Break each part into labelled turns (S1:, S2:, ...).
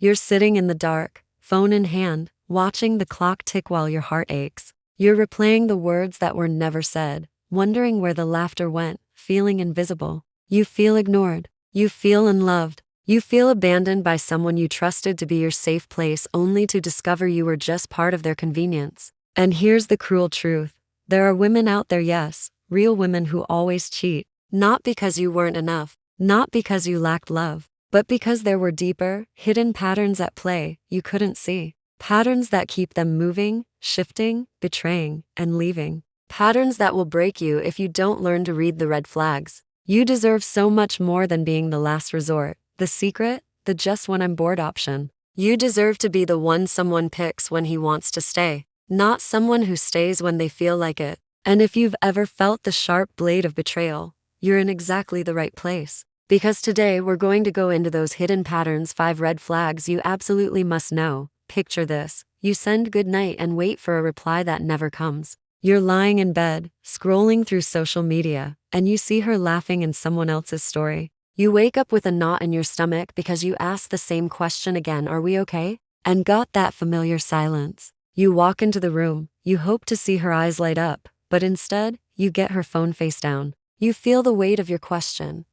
S1: You're sitting in the dark, phone in hand, watching the clock tick while your heart aches. You're replaying the words that were never said, wondering where the laughter went, feeling invisible. You feel ignored. You feel unloved. You feel abandoned by someone you trusted to be your safe place only to discover you were just part of their convenience. And here's the cruel truth. There are women out there, yes, real women who always cheat. Not because you weren't enough, not because you lacked love, but because there were deeper, hidden patterns at play you couldn't see. Patterns that keep them moving, shifting, betraying, and leaving. Patterns that will break you if you don't learn to read the red flags. You deserve so much more than being the last resort, the secret, the just when I'm bored option. You deserve to be the one someone picks when he wants to stay, not someone who stays when they feel like it. And if you've ever felt the sharp blade of betrayal, you're in exactly the right place. Because today we're going to go into those hidden patterns, 5 red flags you absolutely must know. Picture this. You send goodnight and wait for a reply that never comes. You're lying in bed, scrolling through social media, and you see her laughing in someone else's story. You wake up with a knot in your stomach because you ask the same question again, are we okay? And got that familiar silence. You walk into the room, you hope to see her eyes light up, but instead, you get her phone face down. You feel the weight of your question.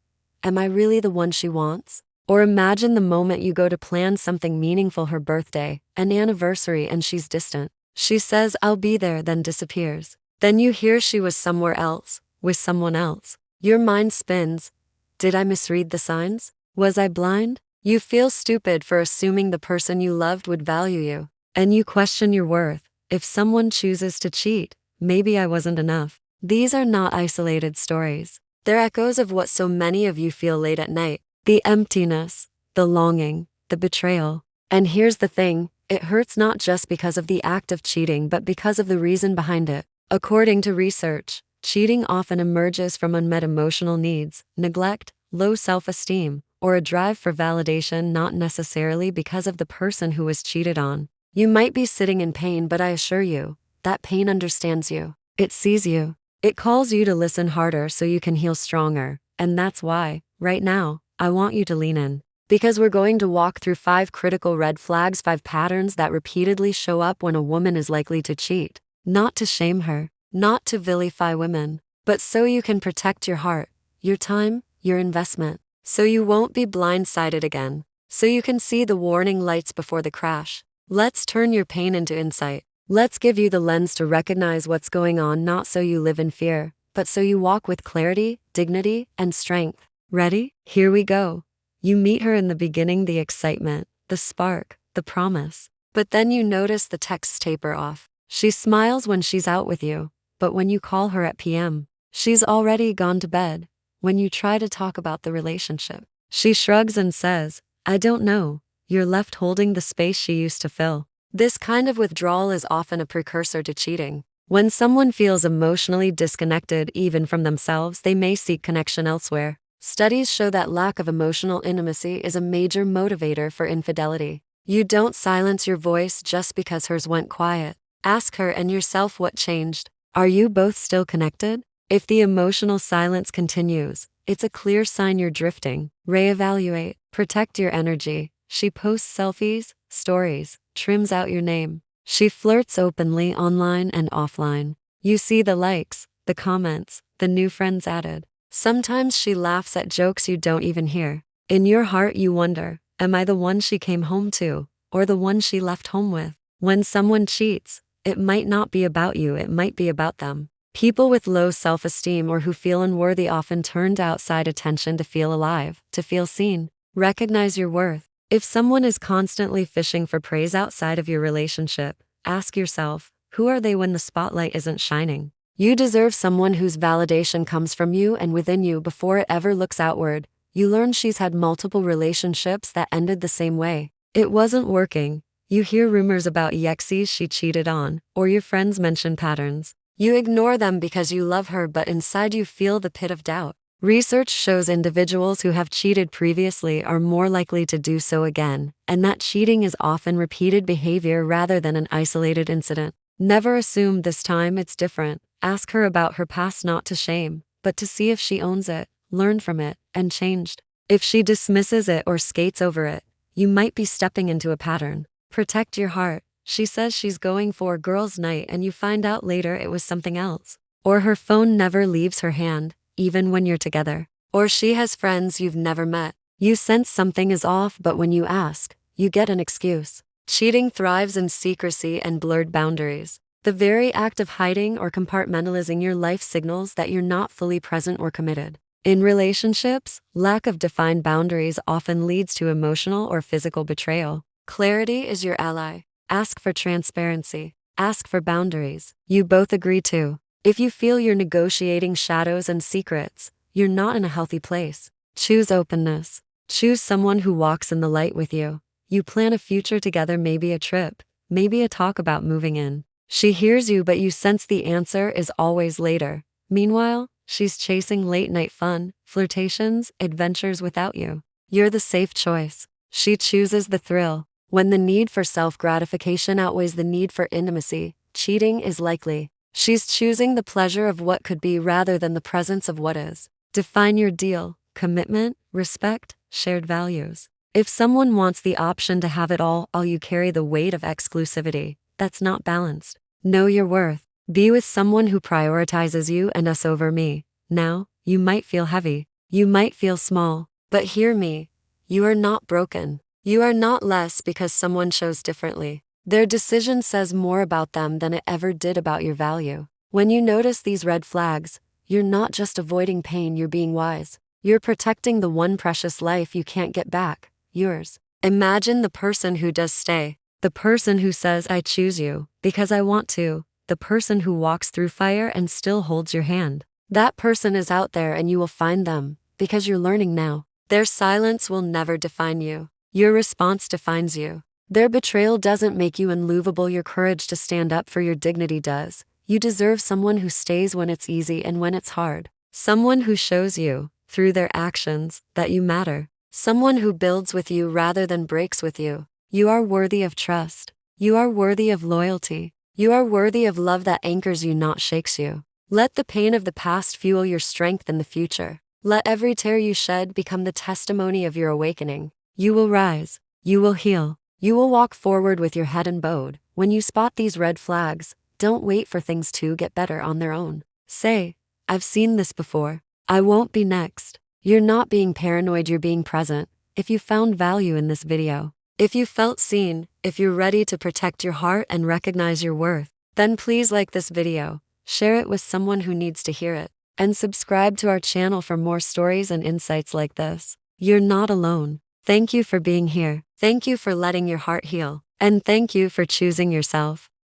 S1: Am I really the one she wants? Or imagine the moment you go to plan something meaningful, her birthday, an anniversary, and she's distant. She says, I'll be there, then disappears. Then you hear she was somewhere else, with someone else. Your mind spins. Did I misread the signs? Was I blind? You feel stupid for assuming the person you loved would value you. And you question your worth. If someone chooses to cheat, maybe I wasn't enough. These are not isolated stories. They're echoes of what so many of you feel late at night. The emptiness, the longing, the betrayal. And here's the thing, it hurts not just because of the act of cheating but because of the reason behind it. According to research, cheating often emerges from unmet emotional needs, neglect, low self-esteem, or a drive for validation, not necessarily because of the person who was cheated on. You might be sitting in pain, but I assure you, that pain understands you. It sees you. It calls you to listen harder so you can heal stronger. And that's why, right now, I want you to lean in. Because we're going to walk through 5 critical red flags, 5 patterns that repeatedly show up when a woman is likely to cheat. Not to shame her, not to vilify women, but so you can protect your heart, your time, your investment. So you won't be blindsided again. So you can see the warning lights before the crash. Let's turn your pain into insight. Let's give you the lens to recognize what's going on, not so you live in fear, but so you walk with clarity, dignity, and strength. Ready? Here we go. You meet her in the beginning, the excitement, the spark, the promise. But then you notice the texts taper off. She smiles when she's out with you, but when you call her at p.m., she's already gone to bed. When you try to talk about the relationship, she shrugs and says, I don't know. You're left holding the space she used to fill. This kind of withdrawal is often a precursor to cheating. When someone feels emotionally disconnected even from themselves, they may seek connection elsewhere. Studies show that lack of emotional intimacy is a major motivator for infidelity. You don't silence your voice just because hers went quiet. Ask her and yourself what changed. Are you both still connected? If the emotional silence continues, it's a clear sign you're drifting. Reevaluate. Protect your energy. She posts selfies, stories, trims out your name. She flirts openly online and offline. You see the likes, the comments, the new friends added. Sometimes she laughs at jokes you don't even hear. In your heart you wonder, am I the one she came home to, or the one she left home with? When someone cheats, it might not be about you, it might be about them. People with low self-esteem or who feel unworthy often turn to outside attention to feel alive, to feel seen. Recognize your worth. If someone is constantly fishing for praise outside of your relationship, ask yourself, who are they when the spotlight isn't shining? You deserve someone whose validation comes from you and within you before it ever looks outward. You learn she's had multiple relationships that ended the same way. It wasn't working. You hear rumors about exes she cheated on, or your friends mention patterns. You ignore them because you love her, but inside you feel the pit of doubt. Research shows individuals who have cheated previously are more likely to do so again, and that cheating is often repeated behavior rather than an isolated incident. Never assume this time it's different. Ask her about her past, not to shame, but to see if she owns it, learned from it, and changed. If she dismisses it or skates over it, You might be stepping into a pattern. Protect your heart. She says she's going for a girls' night and you find out later it was something else. Or her phone never leaves her hand, even when you're together. Or she has friends you've never met. You sense something is off, but when you ask, you get an excuse. Cheating thrives in secrecy and blurred boundaries. The very act of hiding or compartmentalizing your life signals that you're not fully present or committed. In relationships, lack of defined boundaries often leads to emotional or physical betrayal. Clarity is your ally. Ask for transparency. Ask for boundaries you both agree to. If you feel you're negotiating shadows and secrets, you're not in a healthy place. Choose openness. Choose someone who walks in the light with you. You plan a future together, maybe a trip, maybe a talk about moving in. She hears you, but you sense the answer is always later. Meanwhile, she's chasing late-night fun, flirtations, adventures without you. You're the safe choice. She chooses the thrill. When the need for self-gratification outweighs the need for intimacy, cheating is likely. She's choosing the pleasure of what could be rather than the presence of what is. Define your deal: commitment, respect, shared values. If someone wants the option to have it all you carry the weight of exclusivity. That's not balanced. Know your worth. Be with someone who prioritizes you and us over me. Now, you might feel heavy. You might feel small. But hear me. You are not broken. You are not less because someone chose differently. Their decision says more about them than it ever did about your value. When you notice these red flags, you're not just avoiding pain, you're being wise. You're protecting the one precious life you can't get back, yours. Imagine the person who does stay. The person who says, I choose you because I want to. The person who walks through fire and still holds your hand. That person is out there and you will find them because you're learning now. Their silence will never define you. Your response defines you. Their betrayal doesn't make you unlovable. Your courage to stand up for your dignity does. You deserve someone who stays when it's easy and when it's hard. Someone who shows you, through their actions, that you matter. Someone who builds with you rather than breaks with you. You are worthy of trust. You are worthy of loyalty. You are worthy of love that anchors you, not shakes you. Let the pain of the past fuel your strength in the future. Let every tear you shed become the testimony of your awakening. You will rise. You will heal. You will walk forward with your head unbowed. When you spot these red flags, don't wait for things to get better on their own. Say, I've seen this before. I won't be next. You're not being paranoid, you're being present. If you found value in this video, if you felt seen, if you're ready to protect your heart and recognize your worth, then please like this video, share it with someone who needs to hear it, and subscribe to our channel for more stories and insights like this. You're not alone. Thank you for being here. Thank you for letting your heart heal. And thank you for choosing yourself.